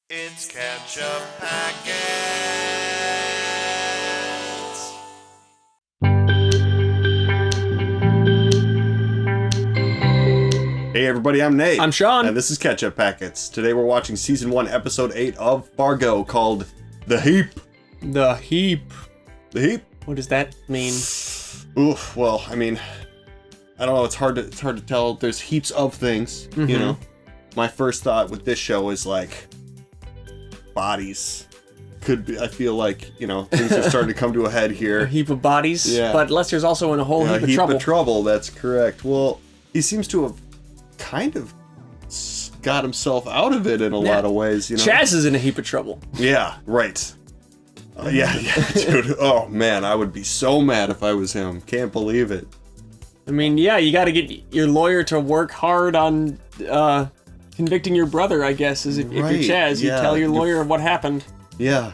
It's Ketchup Packets. Hey everybody, I'm Nate. I'm Sean. And this is Ketchup Packets. Today we're watching Season 1, Episode 8 of FARGO called The Heap. The Heap. The Heap? What does that mean? Oof, well, I mean, I don't know, it's hard to tell. There's heaps of things, you know? My first thought with this show is like, bodies. Could be, I feel like, you know, things are starting to come to a head here. A heap of bodies? Yeah. But Lester's also in a whole heap of trouble. A heap of trouble, that's correct. Well, he seems to have kind of got himself out of it in a lot of ways, you know? Chaz is in a heap of trouble. Yeah, right. Yeah, dude. Oh, man, I would be so mad if I was him. Can't believe it. I mean, yeah, you gotta get your lawyer to work hard on convicting your brother, I guess, is if you're Chaz. You tell your lawyer what happened. Yeah.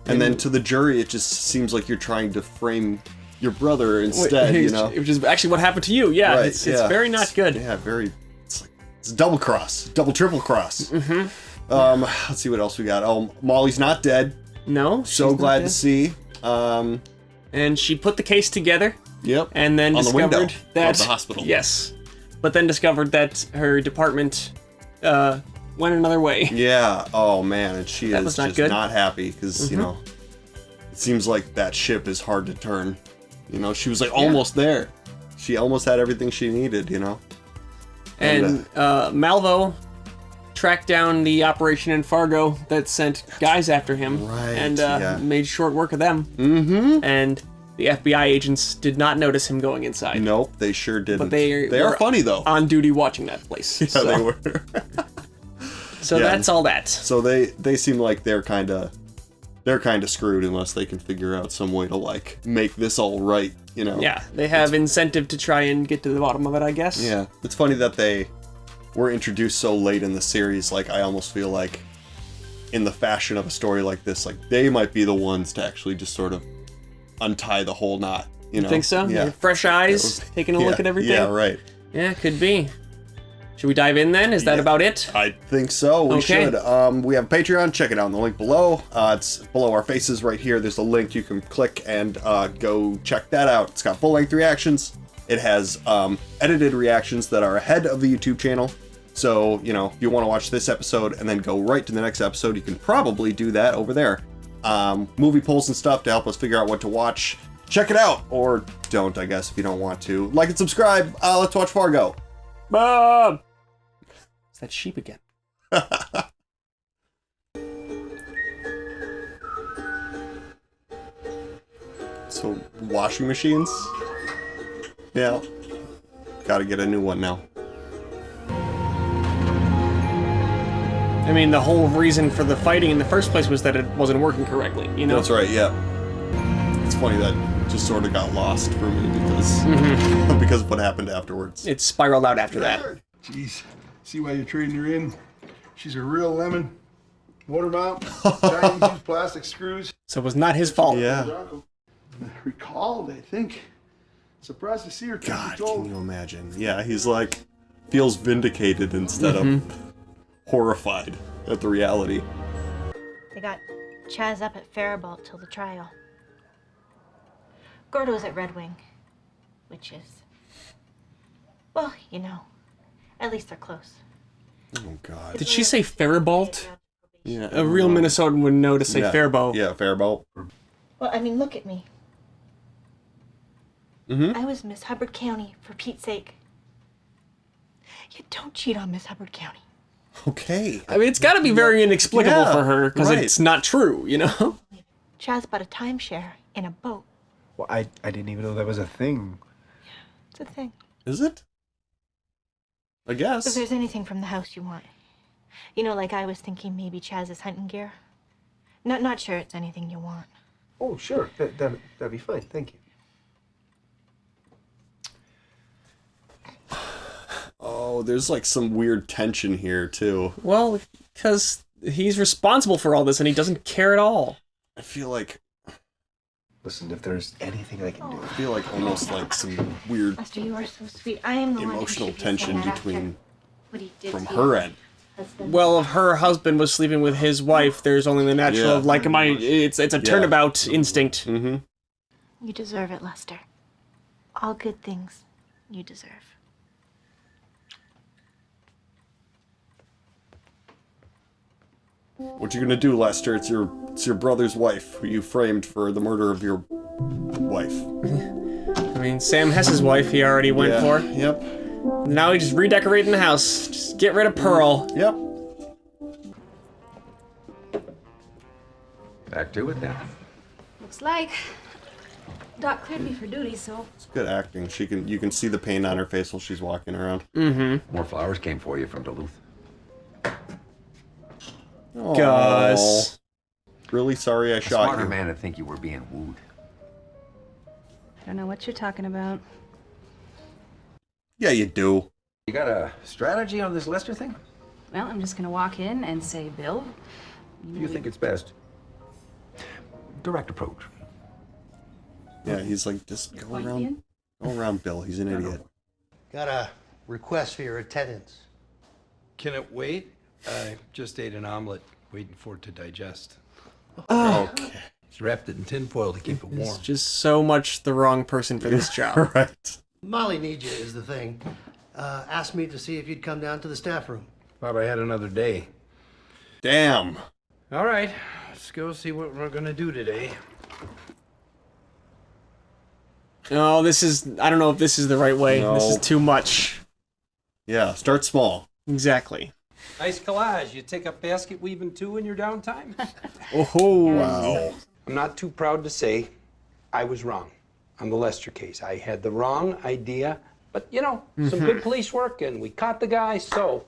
And then to the jury, it just seems like you're trying to frame your brother instead, you know? Which is actually what happened to you, yeah. Right, It's very not good. Yeah, very... It's a double cross. Double, triple cross. Let's see what else we got. Oh, Molly's not dead. No, So glad to see. And she put the case together. Yep. And then on discovered the window that of the hospital. Yes. But then discovered that her department went another way. Yeah. Oh man, and she is not just good. not happy because you know, it seems like that ship is hard to turn. You know, she was like almost there. She almost had everything she needed. You know. And Malvo tracked down the operation in Fargo that sent guys after him, and made short work of them. And the FBI agents did not notice him going inside. Nope, they sure didn't. But they are funny though. On duty watching that place. Yeah, they were. So that's all that. So they seem like they're kind of screwed unless they can figure out some way to like make this all right, you know. Yeah, they have incentive to try and get to the bottom of it, I guess. Yeah, it's funny that they were introduced so late in the series. Like I almost feel like in the fashion of a story like this, like they might be the ones to actually just sort of untie the whole knot, you know. Think so? Yeah. Fresh eyes, taking a look at everything? Yeah, right. Yeah, could be. Should we dive in then? Is that about it? I think so. We should. We have a Patreon. Check it out in the link below. It's below our faces right here. There's a link you can click and go check that out. It's got full-length reactions. It has edited reactions that are ahead of the YouTube channel. So, you know, if you want to watch this episode and then go right to the next episode, you can probably do that over there. Movie polls and stuff to help us figure out what to watch. Check it out. Or don't, I guess, if you don't want to. Like and subscribe. Let's watch Fargo. Bob! It's that sheep again. So, washing machines? Yeah. Gotta get a new one now. I mean, the whole reason for the fighting in the first place was that it wasn't working correctly, you know? That's right, yeah. It's funny that just sort of got lost for me because because of what happened afterwards. It spiraled out after that. Jeez, see why you're trading her in? She's a real lemon. Motor mount, Chinese used plastic screws. So it was not his fault. Yeah. Recalled, I think. Surprised to see her. God, can you imagine? Yeah, he's like, feels vindicated instead of horrified at the reality. They got Chaz up at Faribault till the trial. Gordo's at Red Wing, which is, well, you know, at least they're close. Oh, God. Did she say Faribault? Yeah. A real Minnesotan would know to say Faribault. Yeah, Faribault. Well, I mean, look at me. I was Miss Hubbard County, for Pete's sake. You don't cheat on Miss Hubbard County. Okay. I mean, it's got to be very inexplicable for her, because it's not true, you know? Chaz bought a timeshare in a boat. Well, I didn't even know that was a thing. It's a thing. Is it? I guess. If there's anything from the house you want. You know, like I was thinking maybe Chaz's hunting gear. Not sure it's anything you want. Oh, sure. That'd be fine. Thank you. Oh, there's like some weird tension here, too. Well, because he's responsible for all this and he doesn't care at all. I feel like... Listen, if there's anything I can do. I feel like almost like some weird Lester, you are so sweet. I am the one who emotional should be tension saying that after between what he did from to her you. end. well, if her husband was sleeping with his wife, there's only the natural, like, it's a turnabout instinct. Mm-hmm. You deserve it, Lester. All good things you deserve. What you gonna do, Lester? It's your brother's wife, who you framed for the murder of your wife. I mean, Sam Hess's wife he already went for. Yep. Now he's just redecorating the house. Just get rid of Pearl. Yep. Back to it then. Looks like Doc cleared me for duty, so... It's good acting. You can see the pain on her face while she's walking around. Mm-hmm. More flowers came for you from Duluth. Gus. Really sorry I shot Smarter you. man would think you were being wooed. I don't know what you're talking about. Yeah, you do. You got a strategy on this Lester thing? Well, I'm just gonna walk in and say, Bill... You think it's best? Direct approach. Yeah, he's like, just go around Bill. He's an idiot. Got a request for your attendance. Can it wait? I just ate an omelet, waiting for it to digest. Okay. Just wrapped it in tinfoil to keep it warm. He's just so much the wrong person for this job. Right. Molly needs you is the thing. Asked me to see if you'd come down to the staff room. Thought I had another day. Damn. All right, let's go see what we're gonna do today. No, I don't know if this is the right way. No. This is too much. Yeah, start small. Exactly. Nice collage. You take up basket weaving too in your downtime? Oh. Wow. I'm not too proud to say I was wrong on the Lester case. I had the wrong idea, but you know, some good police work and we caught the guy, so.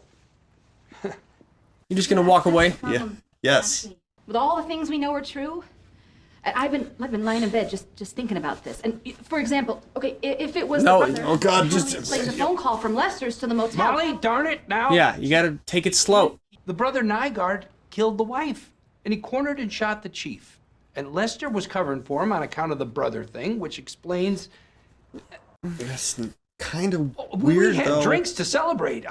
You're just gonna walk away? Yeah. Yes. With all the things we know are true, I've been lying in bed just thinking about this. And for example, okay, if it was No, the brother, oh God, just like the phone call from Lester's to the motel. Molly, darn it, now. Yeah, you gotta take it slow. The brother Nygaard killed the wife, and he cornered and shot the chief. And Lester was covering for him on account of the brother thing, which explains. That's kind of We weird, had though. drinks to celebrate.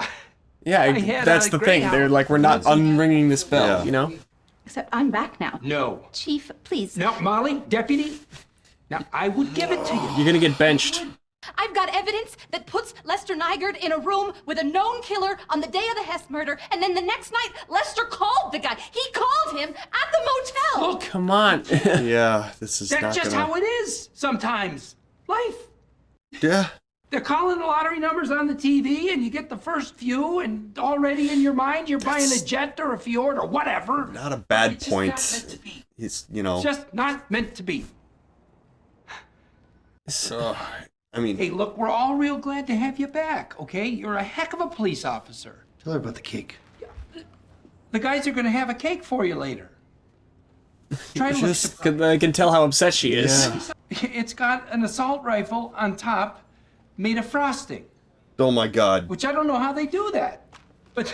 Yeah, had that's a the thing. Greyhound. They're like, we're not unringing this bell, Yeah. you know? Except I'm back now. No. Chief, please. No, Molly, deputy. Now, I would give it to you. You're gonna get benched. I've got evidence that puts Lester Nygaard in a room with a known killer on the day of the Hess murder, and then the next night, Lester called the guy. He called him at the motel. Look, Come on. Yeah, this is that's not just gonna... how it is sometimes. Life. Yeah. They're calling the lottery numbers on the TV, and you get the first few, and already in your mind, you're buying a jet or a Fjord or whatever. Not a bad It's just point. not meant to be. He's, you know... It's just not meant to be. I mean... Hey, look, we're all real glad to have you back, okay? You're a heck of a police officer. Tell her about the cake. The guys are gonna have a cake for you later. Try to look Just... surprised. I can tell how upset she is. Yeah. It's got an assault rifle on top made of frosting, Oh my God. which I don't know how they do that. But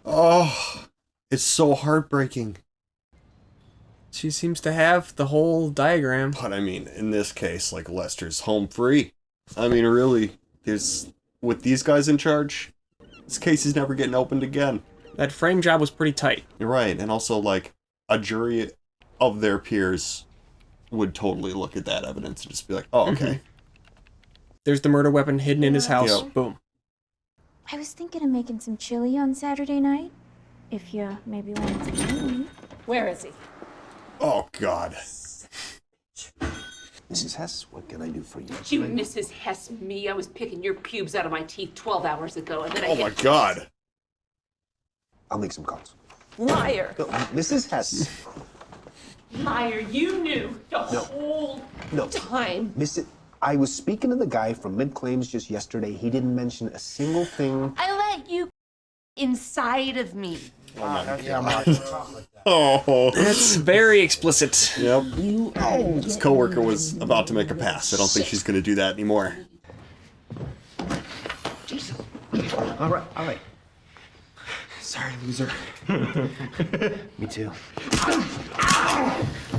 Oh, it's so heartbreaking. She seems to have the whole diagram. But I mean, in this case, like, Lester's home free. I mean, really, with these guys in charge, this case is never getting opened again. That frame job was pretty tight. You're right, and also, like, a jury of their peers would totally look at that evidence and just be like, oh, okay. There's the murder weapon hidden in his house. Yep. Boom. I was thinking of making some chili on Saturday night. If you maybe wanted to join me. Where is he? Oh, God. Mrs. Hess, what can I do for you? You Mrs. Hess me. I was picking your pubes out of my teeth 12 hours ago, and then Oh, my God. I'll make some calls. Liar. No, Mrs. Hess. Liar, you knew the whole time. Mrs. I was speaking to the guy from Mid-Claims just yesterday. He didn't mention a single thing. I let you inside of me. Oh, my God. Oh. That's very explicit. Yep. His coworker was about to make a pass. I don't think she's going to do that anymore. Jesus. All right. Sorry, loser. Me too.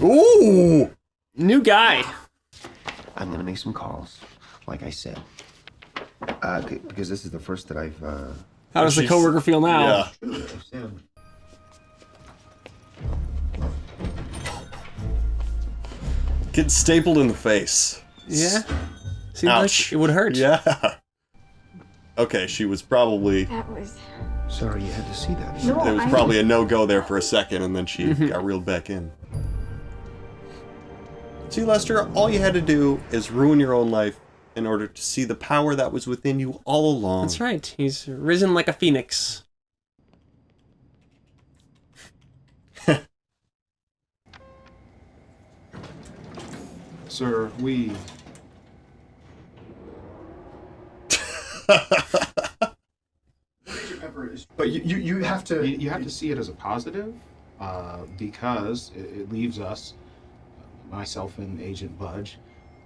Ooh! New guy. I'm gonna make some calls, like I said. Because this is the first that I've How does the coworker feel now? Yeah. Getting stapled in the face. Yeah. Seems like it would hurt. Yeah. Okay, she was probably... That was... Sorry you had to see that. No, It was probably a no-go there for a second, and then she got reeled back in. See, Lester, all you had to do is ruin your own life in order to see the power that was within you all along. That's right. He's risen like a phoenix. Sir, we... But you have to... You have to see it as a positive, because it leaves us, myself and Agent Budge,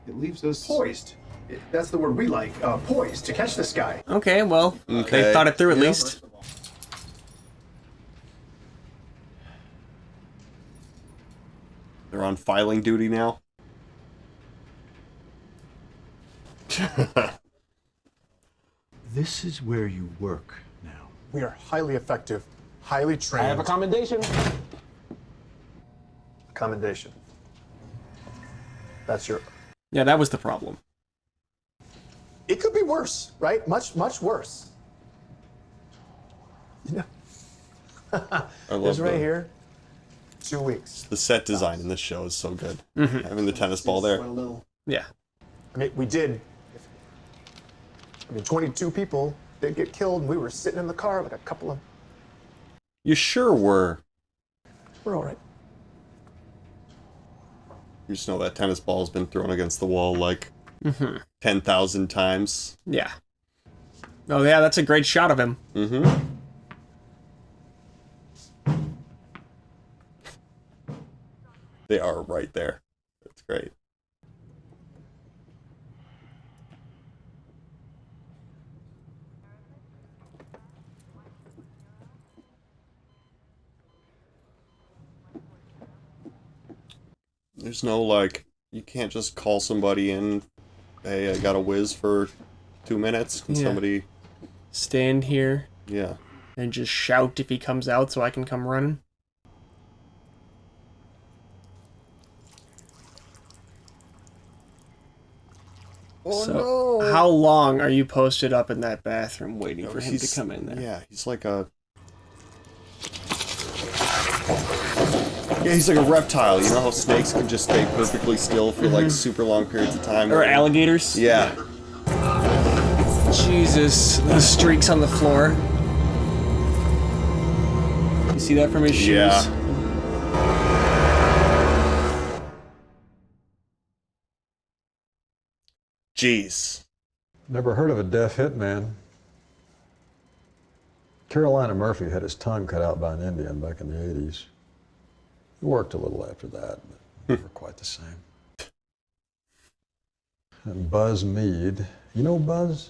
it leaves us... Poised. That's the word we like, poised, to catch this guy. Okay, well, they thought it through at least. They're on filing duty now. This is where you work now. We are highly effective, highly trained... I have a commendation. Commendation. That's your... Yeah, that was the problem. It could be worse, right? Much, much worse. You know? I love This right the- here, 2 weeks. The set design in this show is so good. Having the tennis ball there. Yeah. I mean, we did... 22 people did get killed, and we were sitting in the car like a couple of... You sure were. We're all right. You just know that tennis ball's been thrown against the wall like 10,000 times. Yeah. Oh, yeah, that's a great shot of him. They are right there. That's great. There's no, like, you can't just call somebody in, hey, I got a whiz for 2 minutes. Can somebody... Stand here. Yeah. And just shout if he comes out so I can come running. Oh, so, no! How long are you posted up in that bathroom waiting for him to He's- come in there? Yeah, he's like a... Yeah, he's like a reptile. You know how snakes can just stay perfectly still for like super long periods of time? Or alligators? Yeah. Jesus, the streaks on the floor. You see that from his shoes? Yeah. Jeez. Never heard of a deaf hitman. Carolina Murphy had his tongue cut out by an Indian back in the 80s. He worked a little after that, but never quite the same. And Buzz Meade, you know Buzz?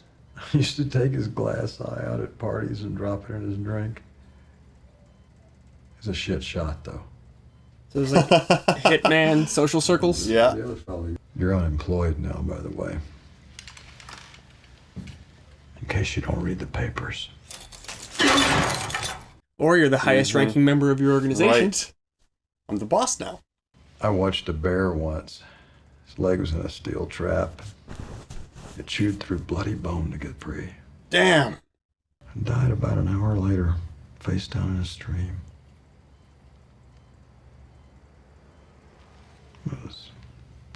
He used to take his glass eye out at parties and drop it in his drink. He's a shit shot, though. So there's like hitman social circles? Yeah. You're unemployed now, by the way. In case you don't read the papers. Or you're the highest ranking member of your organization. Right. I'm the boss now. I watched a bear once. His leg was in a steel trap. It chewed through bloody bone to get free. Damn. And died about an hour later, face down in a stream. It was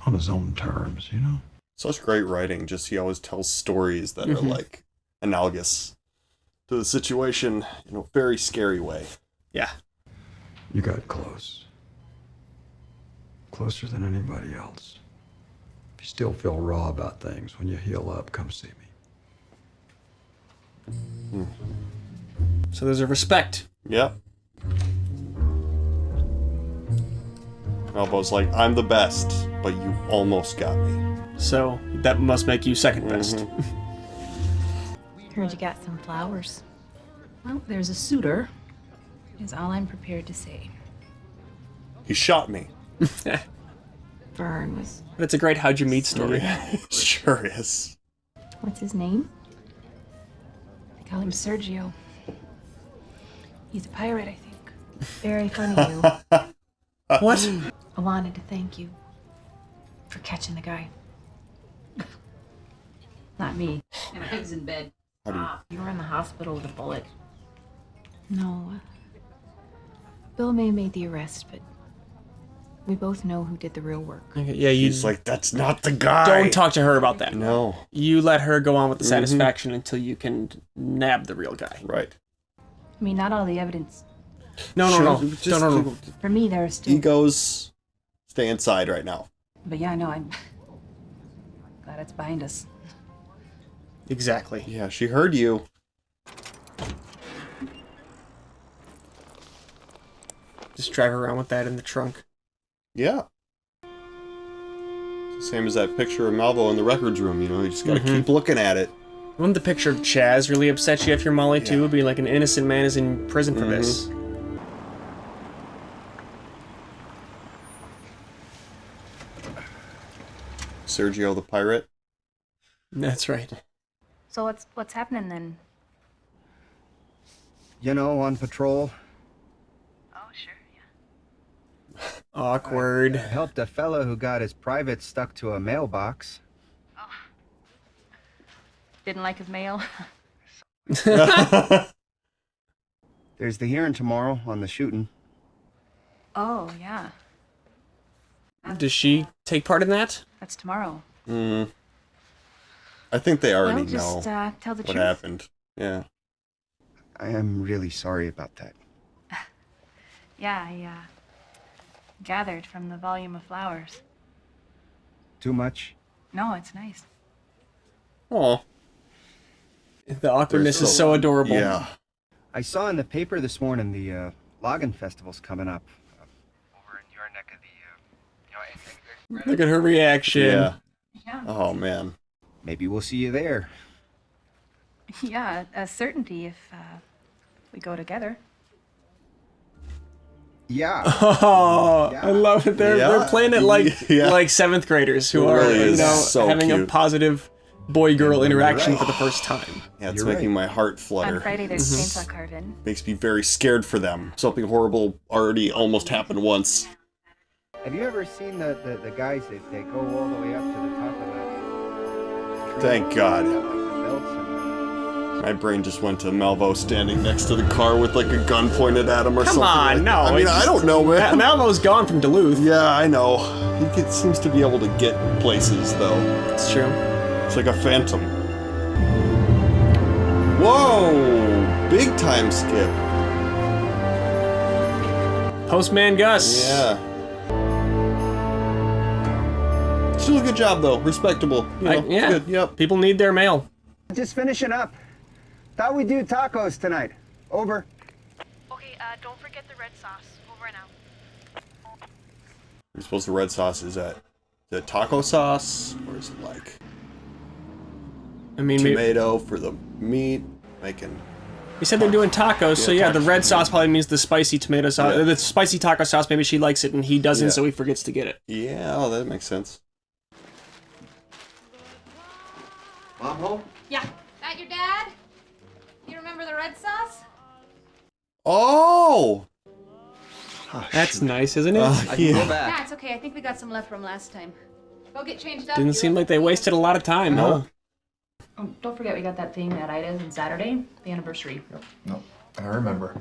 on his own terms, you know? Such great writing. Just he always tells stories that are like analogous to the situation in a very scary way. Yeah. You got close. Closer than anybody else. If you still feel raw about things, when you heal up, come see me. So there's a respect. Yep. Malvo's like, I'm the best, but you almost got me. So that must make you second best. Heard you got some flowers. Well, there's a suitor, is all I'm prepared to say. He shot me. Vern was... But it's a great how'd you meet story. Sure is. What's his name? They call him Sergio. He's a pirate, I think. Very funny, you. What? I wanted to thank you for catching the guy. Not me. And I was in bed. You were in the hospital with a bullet. No. Bill may have made the arrest, but we both know who did the real work. Okay, yeah, He's like, that's not the guy. Don't talk to her about that. No. You let her go on with the satisfaction until you can nab the real guy. Right. I mean, not all the evidence. No. For me, there are still... Egos stay inside right now. But yeah, no, I'm glad it's behind us. Exactly. Yeah, she heard you. Just drive around with that in the trunk. Yeah. It's the same as that picture of Malvo in the records room, you know, you just gotta keep looking at it. Wouldn't the picture of Chaz really upset you after Molly too? It'd be like an innocent man is in prison for this. Sergio the pirate. That's right. So what's happening then? You know, on patrol. Oh, sure, yeah. Awkward. I helped a fellow who got his private stuck to a mailbox. Oh. Didn't like his mail? There's the hearing tomorrow on the shooting. Oh, yeah. Does she take part in that? That's tomorrow. I think they already just, know tell the what truth. happened. Yeah. I am really sorry about that. Yeah, I gathered from the volume of flowers. Too much? No, it's nice. Aw. The awkwardness is so adorable. Yeah. I saw in the paper this morning the logging festival's coming up. Over in your neck of the, Look at her reaction. Yeah. Yeah. Oh, man. Maybe we'll see you there. Yeah, a certainty if we go together. Yeah. Oh, I love it. They're playing it like like 7th graders who are having a positive boy-girl interaction for the first time. Yeah, it's making my heart flutter. On Friday there's chainsaw carving. Makes me very scared for them. Something horrible already almost happened once. Have you ever seen the guys that they go all the way up to the top of the tree? Thank God. Like the belts and My brain just went to Malvo standing next to the car with like a gun pointed at him or something. Come on, like no. I mean, I don't know, man. Malvo's gone from Duluth. Yeah, I know. He seems to be able to get places, though. It's true. It's like a phantom. Whoa! Big time skip. Postman Gus. Yeah. Still a good job, though. Respectable. You know, yeah. Good. Yep. People need their mail. Just finishing up. Thought we'd do tacos tonight. Over. Okay, don't forget the red sauce. Over and out. You're supposed the red sauce is that the taco sauce, or is it like tomato for the meat? Making. He said they're doing tacos, so yeah, the red sauce probably means the spicy tomato sauce. Yeah. The spicy taco sauce, maybe she likes it and he doesn't, so he forgets to get it. Yeah, oh, that makes sense. Mom home? Yeah. That your dad? You remember the red sauce? Oh! That's nice, isn't it? Yeah, it's okay. I think we got some left from last time. Go get changed up. Didn't seem like they wasted a lot of time, huh? Oh, don't forget we got that thing at Ida's on Saturday, the anniversary. No, I remember.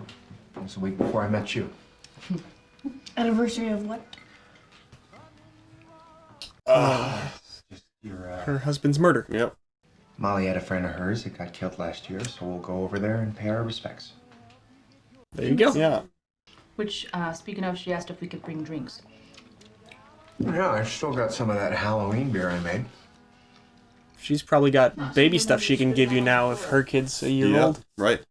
It was a week before I met you. Anniversary of what? Her husband's murder. Yep. Molly had a friend of hers that got killed last year, so we'll go over there and pay our respects. There you go. Yeah. Which, speaking of, she asked if we could bring drinks. Yeah, I still got some of that Halloween beer I made. She's probably got baby stuff she can give you now if her kid's a year old. Right.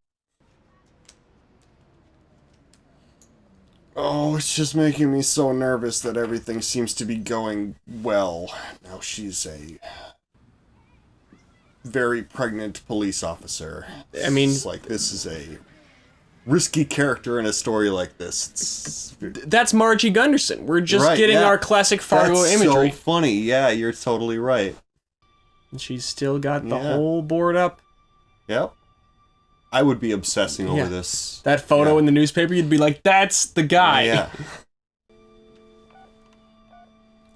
Oh, it's just making me so nervous that everything seems to be going well. Now she's a very pregnant police officer. I mean, it's like this is a risky character in a story like this. That's Margie Gunderson. We're just getting our classic Fargo imagery. So funny. Yeah, you're totally right. And she's still got the whole board up. Yep. I would be obsessing over this. That photo in the newspaper, you'd be like, that's the guy. Yeah.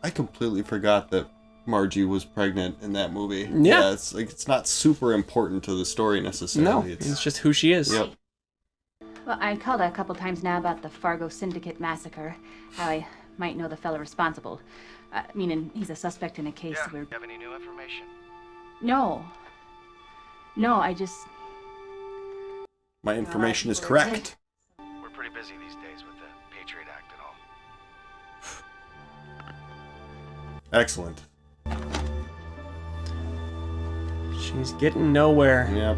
I completely forgot that Margie was pregnant in that movie. Yeah. It's like it's not super important to the story necessarily. No, it's just who she is. Yep. Well, I called a couple times now about the Fargo Syndicate massacre. How I might know the fella responsible. Meaning he's a suspect in a case where... Have any new information? No. No, I just... My information is correct. We're pretty busy these days with the Patriot Act and all. Excellent. She's getting nowhere. Yep.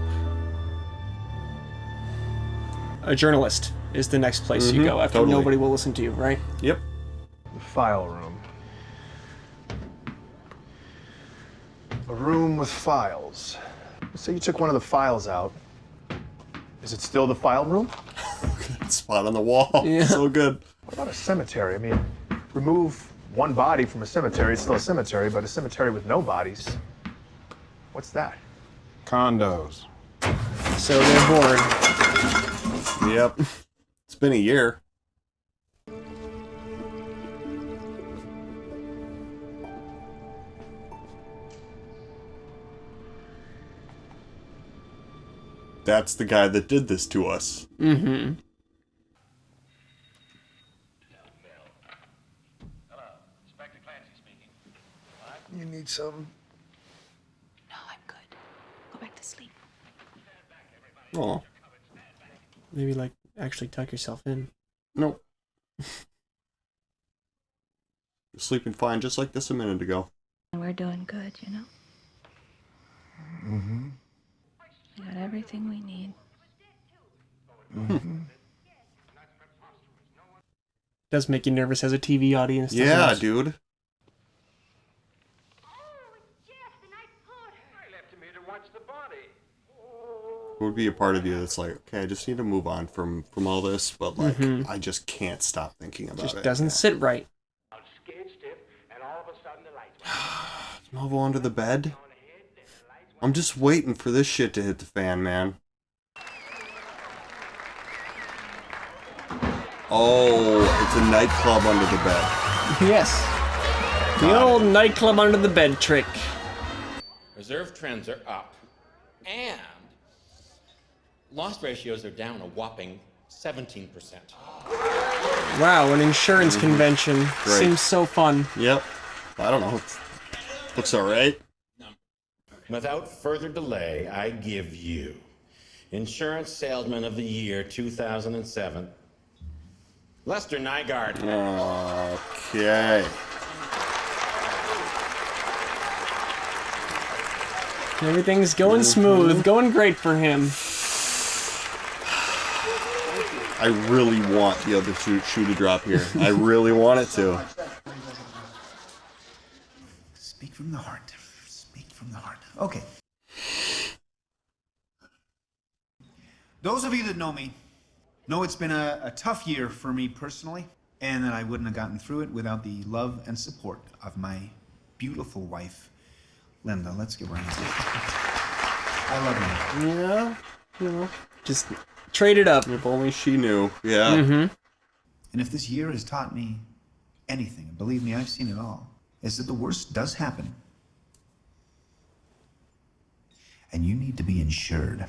A journalist is the next place you go after nobody will listen to you, right? Yep. The file room. A room with files. Say you took one of the files out. Is it still the file room? Spot on the wall. Yeah. So good. What about a cemetery? I mean, remove one body from a cemetery, it's still a cemetery, but a cemetery with no bodies, what's that? Condos. So they're bored. Yep. It's been a year. That's the guy that did this to us. Mm-hmm. You need some? No, I'm good. Go back to sleep. Oh. Maybe, like, actually tuck yourself in. Nope. Sleeping fine just like this a minute ago. We're doing good, you know? Mm-hmm. We got everything we need. Mm-hmm. Does make you nervous as a TV audience. doesn't Yeah, it? dude. What would be a part of you that's like, okay, I just need to move on from all this, but like, I just can't stop thinking about Just it. doesn't sit right. Is Malvo under the bed? I'm just waiting for this shit to hit the fan, man. Oh, it's a nightclub under the bed. Yes. The old nightclub under the bed trick. Reserve trends are up, and loss ratios are down a whopping 17%. Wow, an insurance convention. Great. Seems so fun. Yep. I don't know. Looks alright. Without further delay, I give you Insurance Salesman of the Year 2007, Lester Nygaard. Okay. Everything's going smooth, going great for him. I really want the other shoe to drop here. I really want it to. Speak from the heart. Speak from the heart. Okay. Those of you that know me know it's been a tough year for me personally, and that I wouldn't have gotten through it without the love and support of my beautiful wife, Linda. Let's give her a hand. I love you. Yeah, you know, just trade it up. If only she knew. Yeah. And if this year has taught me anything, and believe me, I've seen it all, is that the worst does happen. And you need to be insured.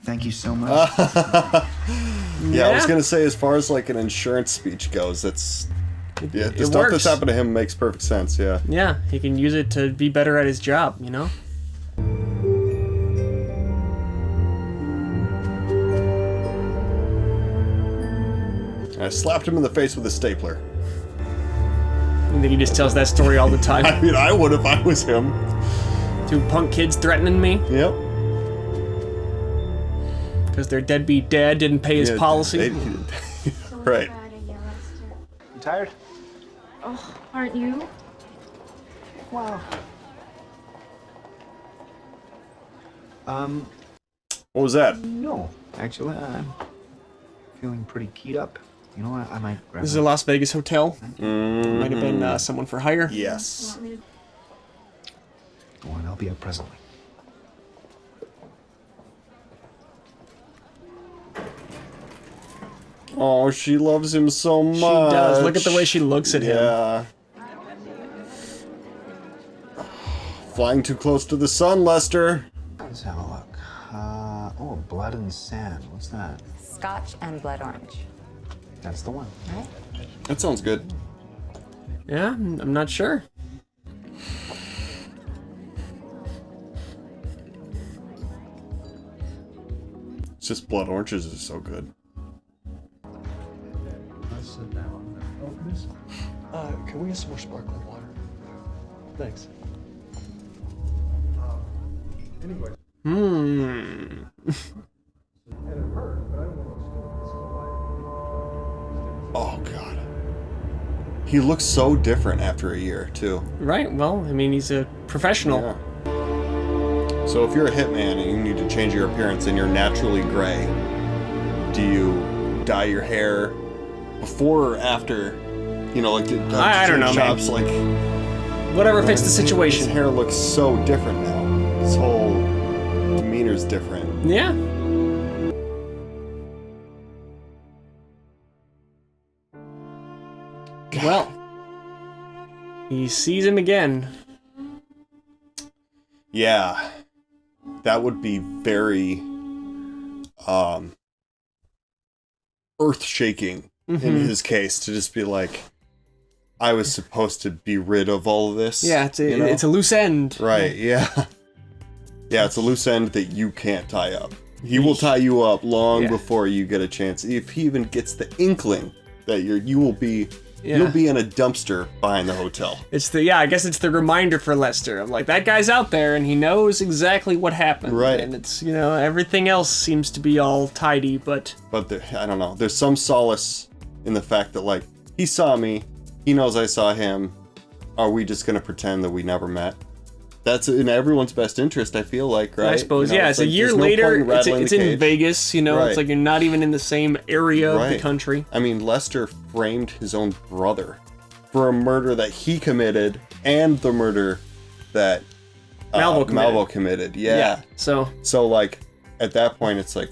Thank you so much. Yeah, I was gonna say, as far as like an insurance speech goes, that's the it stuff works. that's happened to him makes perfect sense. Yeah. Yeah, he can use it to be better at his job, you know? I slapped him in the face with a stapler. I think he just tells that story all the time. I mean, I would if I was him. Two punk kids threatening me? Yep. Because their deadbeat dad didn't pay his policy? Right. You tired? Oh, aren't you? Wow. What was that? No, actually, I'm feeling pretty keyed up. You know what? I might grab This is a Las Vegas hotel. Might have been someone for hire. Yes. Go on, I'll be up presently. Oh, she loves him so much. She does. Look at the way she looks at him. Yeah. Flying too close to the sun, Lester. Let's have a look. Oh, blood and sand. What's that? Scotch and blood orange. That's the one. Right? That sounds good. Yeah, I'm not sure. It's just blood oranges is so good. Let's sit down. Open this. Can we get some more sparkling water? Thanks. Anyway. Oh, God. He looks so different after a year, too. Right, well, I mean, he's a professional. Yeah. So if you're a hitman and you need to change your appearance and you're naturally gray, do you dye your hair before or after? You know, like I don't know, chops, man. like whatever fits the situation. His hair looks so different now. His whole demeanor's different. Yeah. Well, he sees him again. Yeah. That would be very earth-shaking in his case, to just be like, I was supposed to be rid of all of this. Yeah, it's a loose end. Right, yeah. Yeah, it's a loose end that you can't tie up. He will tie you up long before you get a chance. If he even gets the inkling that you'll be in a dumpster behind the hotel. I guess it's the reminder for Lester of like, that guy's out there and he knows exactly what happened. Right. And it's, everything else seems to be all tidy, but I don't know. There's some solace in the fact that, like, he saw me, he knows I saw him. Are we just gonna pretend that we never met? That's in everyone's best interest, I feel like, right? I suppose, it's a year later, it's in Vegas, Right. It's like you're not even in the same area of the Right. country. I mean, Lester framed his own brother for a murder that he committed and the murder that Malvo committed. Yeah. So like, at that point, it's like,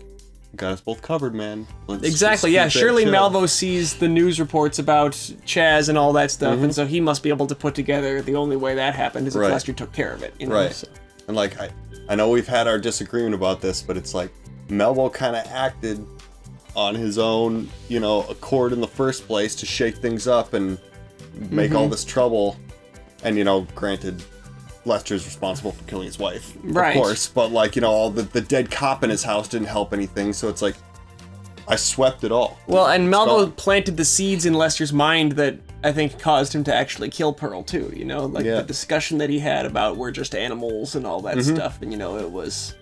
got us both covered, man. Let's exactly, just yeah. keep that Surely chill. Malvo sees the news reports about Chaz and all that stuff, and so he must be able to put together the only way that happened is if Right. Lester took care of it. Right. So. And like, I know we've had our disagreement about this, but it's like, Malvo kind of acted on his own, accord in the first place to shake things up and make all this trouble. And, granted, Lester's responsible for killing his wife, Right. of course, but like, all the dead cop in his house didn't help anything, so it's like, I swept it all. Well, and It's Malvo gone. planted the seeds in Lester's mind that I think caused him to actually kill Pearl too, the discussion that he had about we're just animals and all that stuff, and it was,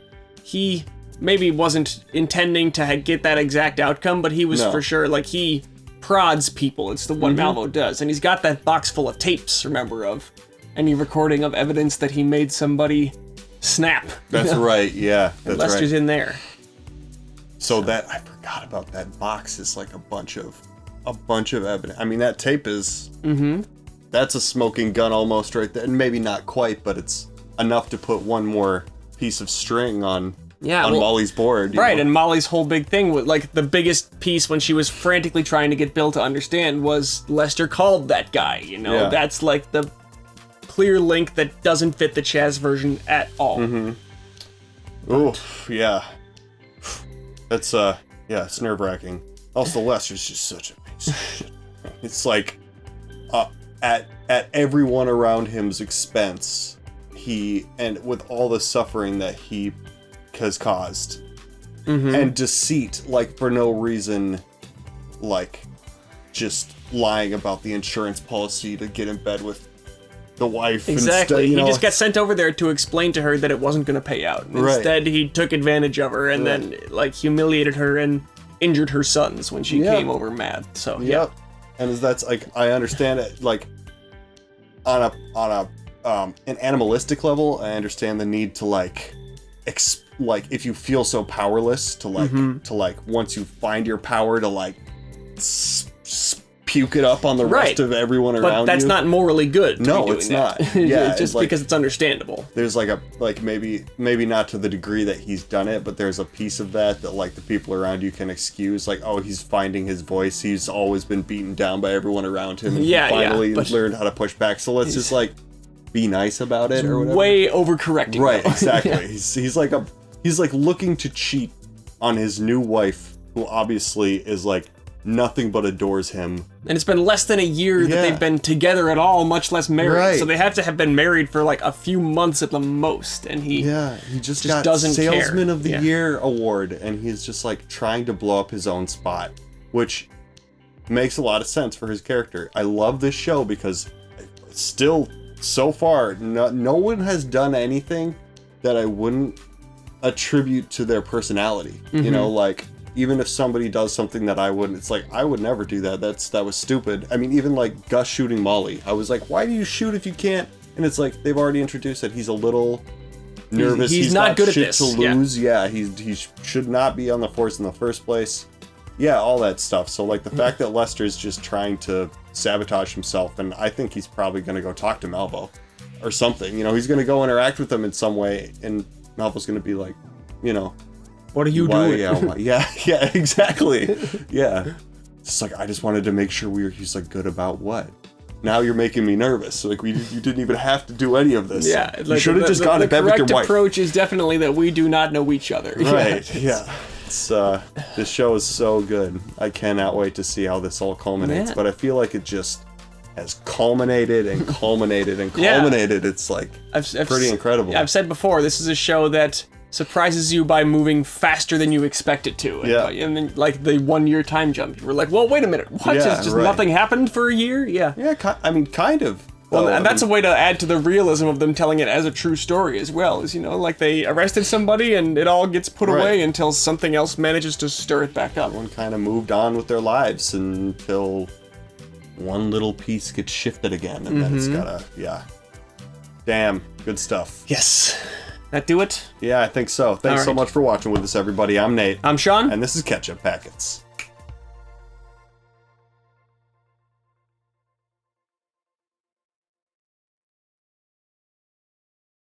he maybe wasn't intending to get that exact outcome, but he was for sure, like, he prods people, it's the what Malvo does, and he's got that box full of tapes, remember, of any recording of evidence that he made somebody snap. That's right, yeah, And that's Lester's right. in there. So that, I forgot about that box, is like a bunch of evidence. I mean, that tape is, that's a smoking gun almost right there, and maybe not quite, but it's enough to put one more piece of string on Molly's board. Right, and Molly's whole big thing, like the biggest piece when she was frantically trying to get Bill to understand was Lester called that guy, Yeah. That's like the clear link that doesn't fit the Chaz version at all. Oof, yeah. That's, it's nerve-wracking. Also, Lester's just such a piece of shit. It's like, at everyone around him's expense, and with all the suffering that he has caused, and deceit, like, for no reason, like, just lying about the insurance policy to get in bed with the wife. Exactly. Instead, he just got sent over there to explain to her that it wasn't going to pay out. Right. Instead, he took advantage of her and then, like, humiliated her and injured her sons when she came over mad. So, And that's, like, I understand it, like, on an animalistic level, I understand the need to, like, if you feel so powerless to like once you find your power to like puke it up on the rest of everyone around you. But that's not morally good. No, it's not. Yeah, just like, because it's understandable. There's maybe not to the degree that he's done it, but there's a piece of that like the people around you can excuse. Like, oh, he's finding his voice. He's always been beaten down by everyone around him, and he finally learned how to push back. So let's just like be nice about it or whatever. Way overcorrecting. Right, exactly. He's like looking to cheat on his new wife, who obviously is like nothing but adores him. And it's been less than a year that they've been together at all, much less married. Right. So they have to have been married for like a few months at the most, and he just got doesn't Salesman care. of the Year award, and he's just like trying to blow up his own spot, which makes a lot of sense for his character. I love this show because still so far no one has done anything that I wouldn't attribute to their personality. You know, like even if somebody does something that I wouldn't, it's like, I would never do that. That was stupid. I mean, even like Gus shooting Molly. I was like, why do you shoot if you can't? And it's like, they've already introduced that he's a little nervous. He's not good at shit this. To lose. Yeah, he should not be on the force in the first place. Yeah, all that stuff. So like the fact that Lester's just trying to sabotage himself, and I think he's probably going to go talk to Malvo or something. You know, he's going to go interact with him in some way, and Malvo's going to be like, you know, what are you doing? Yeah, exactly. Yeah. It's like, I just wanted to make sure he's like, good about what? Now you're making me nervous. Like, you didn't even have to do any of this. Yeah. You should have just gone to bed with your wife. The correct approach is definitely that we do not know each other. Right, yeah. It's, this show is so good. I cannot wait to see how this all culminates. Yeah. But I feel like it just has culminated and culminated and culminated. It's like pretty incredible. I've said before, this is a show that surprises you by moving faster than you expect it to. And then, like, the 1 year time jump. You were like, well, wait a minute. What? Just nothing happened for a year? Yeah. Yeah, I mean, kind of. Well, and that's a way to add to the realism of them telling it as a true story as well. Is, you know, like they arrested somebody and it all gets put away until something else manages to stir it back up. Everyone kind of moved on with their lives until one little piece gets shifted again. And then it's gotta, Damn, good stuff. Yes. That do it? Yeah, I think so. Thanks so much for watching with us, everybody. I'm Nate. I'm Sean. And this is Ketchup Packets.